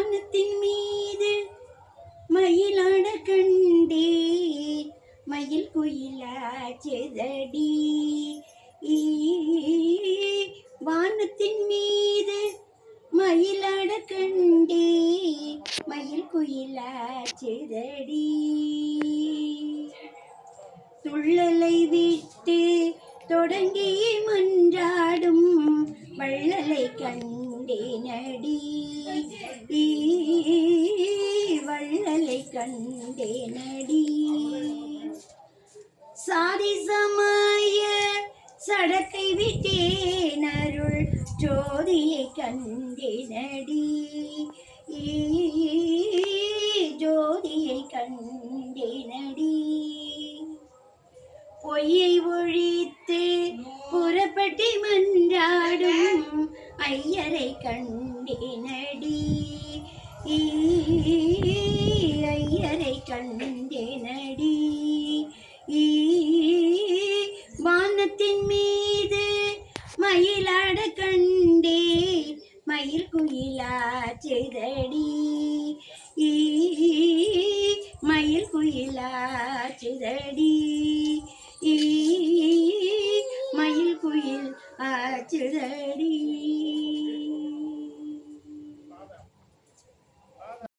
வானத்தின் மீது மயிலாட கண்டே மயில் குயிலாச்சதடி. வானத்தின் மீது மயிலாட கண்டே மயில் குயிலாச்சதடி. துள்ளலை விட்டு தொடங்கி மன்றாடும் வள்ளலை கண்டேனடி. வள்ளலை கண்டேனடி. சாதி சமய சடக்கை விட்டேன் அருள் ஜோதியை கண்டேனடி. ஜோதியை கண்டேனடி. பொய்யை ஒழித்து புறப்பட்டி மன்றாடும் ஐயரை கண்டேனடி. ஐயரை கண்டேனடி. வானத்தின் மீது மயிலாட கண்டே மயில் குயிலாச்சதடி. மயில் குயிலாச்சதடி.